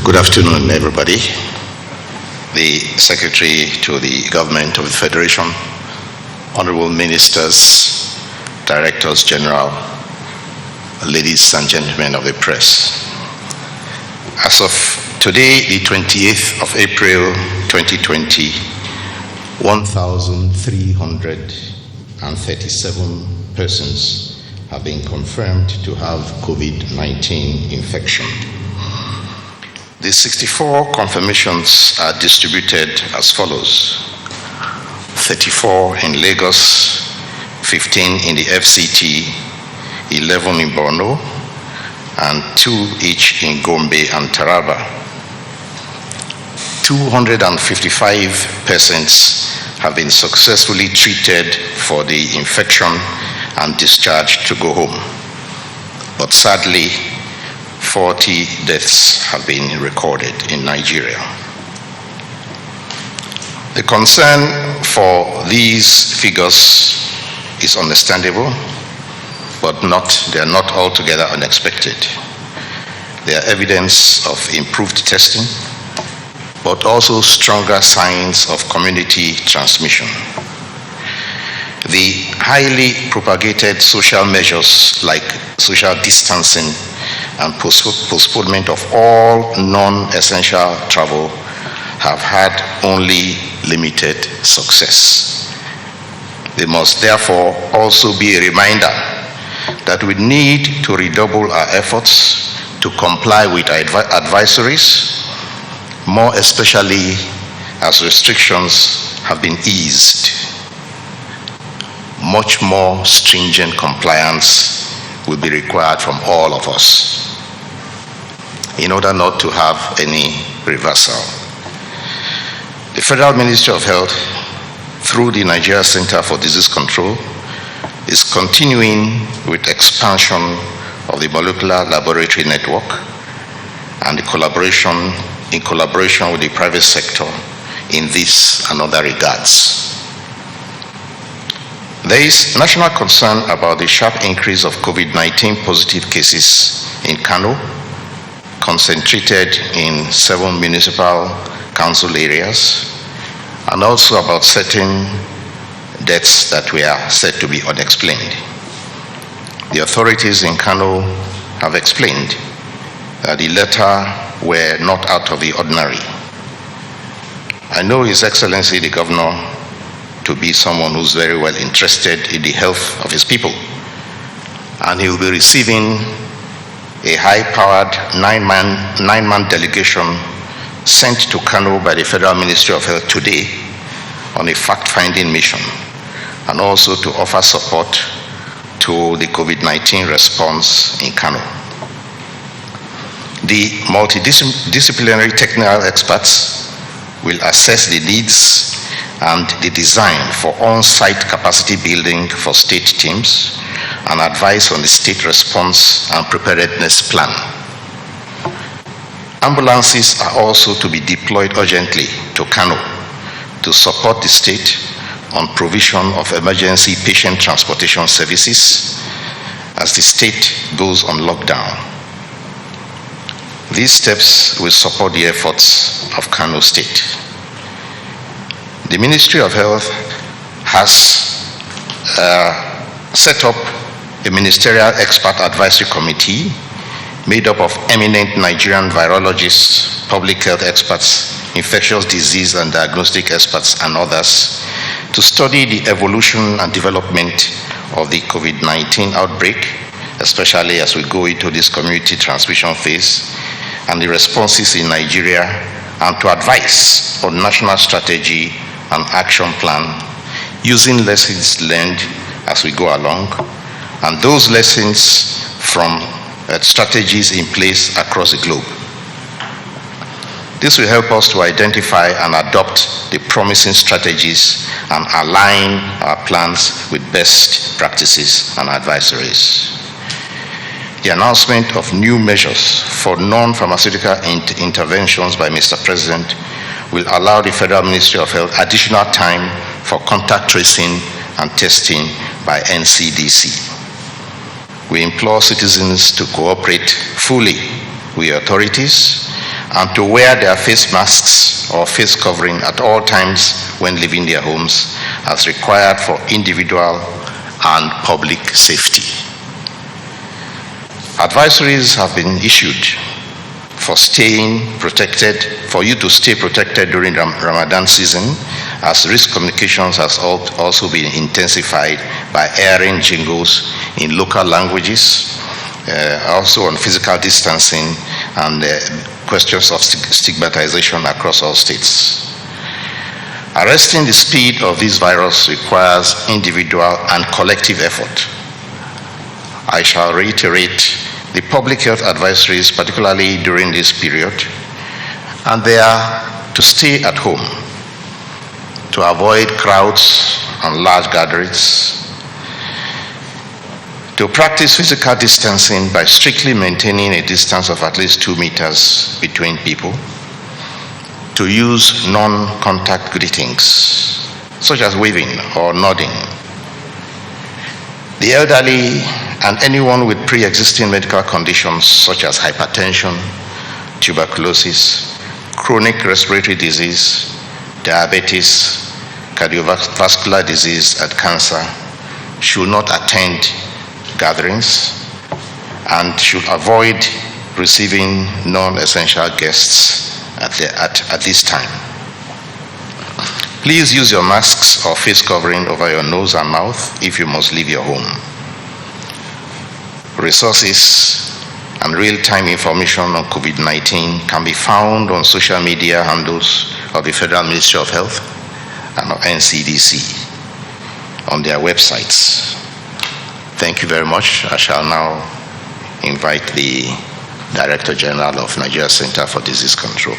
Good afternoon, everybody. The Secretary to the Government of the Federation, Honorable Ministers, Directors General, ladies and gentlemen of the press. As of today, the 28th of April, 2020, 1,337 persons have been confirmed to have COVID-19 infection. The 64 confirmations are distributed as follows: 34 in Lagos, 15 in the FCT, 11 in Borno, and 2 each in Gombe and Taraba. 255 persons have been successfully treated for the infection and discharged to go home. But sadly, 40 deaths have been recorded in Nigeria. The concern for these figures is understandable, but they are not altogether unexpected. They are evidence of improved testing, but also stronger signs of community transmission. The highly propagated social measures like social distancing and postponement of all non-essential travel have had only limited success. They must therefore also be a reminder that we need to redouble our efforts to comply with advisories, more especially as restrictions have been eased. Much more stringent compliance will be required from all of us in order not to have any reversal. The Federal Ministry of Health, through the Nigeria Center for Disease Control, is continuing with expansion of the molecular laboratory network and in collaboration with the private sector in this and other regards. There is national concern about the sharp increase of COVID-19 positive cases in Kano, concentrated in 7 municipal council areas, and also about certain deaths that were said to be unexplained. The authorities in Kano have explained that the latter were not out of the ordinary. I know His Excellency the Governor to be someone who's very well interested in the health of his people, and he will be receiving a high-powered nine-man delegation sent to Kano by the Federal Ministry of Health today on a fact-finding mission, and also to offer support to the COVID-19 response in Kano. The multidisciplinary technical experts will assess the needs and the design for on-site capacity building for state teams and advise on the state response and preparedness plan. Ambulances are also to be deployed urgently to Kano to support the state on provision of emergency patient transportation services as the state goes on lockdown. These steps will support the efforts of Kano State. The Ministry of Health has set up a ministerial expert advisory committee made up of eminent Nigerian virologists, public health experts, infectious disease and diagnostic experts, and others to study the evolution and development of the COVID-19 outbreak, especially as we go into this community transmission phase, and the responses in Nigeria, and to advise on national strategy and action plan using lessons learned as we go along, and those lessons from strategies in place across the globe. This will help us to identify and adopt the promising strategies and align our plans with best practices and advisories. The announcement of new measures for non-pharmaceutical interventions by Mr. President will allow the Federal Ministry of Health additional time for contact tracing and testing by NCDC. We implore citizens to cooperate fully with authorities and to wear their face masks or face covering at all times when leaving their homes as required for individual and public safety. Advisories have been issued for staying protected, for you to stay protected during Ramadan season, as risk communications has also been intensified by airing jingles in local languages, also on physical distancing and questions of stigmatization across all states. Arresting the speed of this virus requires individual and collective effort. I shall reiterate the public health advisories, particularly during this period, and they are to stay at home, to avoid crowds and large gatherings, to practice physical distancing by strictly maintaining a distance of at least 2 meters between people, to use non-contact greetings, such as waving or nodding. The elderly and anyone with pre-existing medical conditions such as hypertension, tuberculosis, chronic respiratory disease, diabetes, cardiovascular disease, and cancer should not attend gatherings and should avoid receiving non-essential guests at this time. Please use your masks or face covering over your nose and mouth if you must leave your home. Resources and real-time information on COVID-19 can be found on social media handles of the Federal Ministry of Health and of NCDC on their websites. Thank you very much. I shall now invite the Director General of Nigeria Center for Disease Control.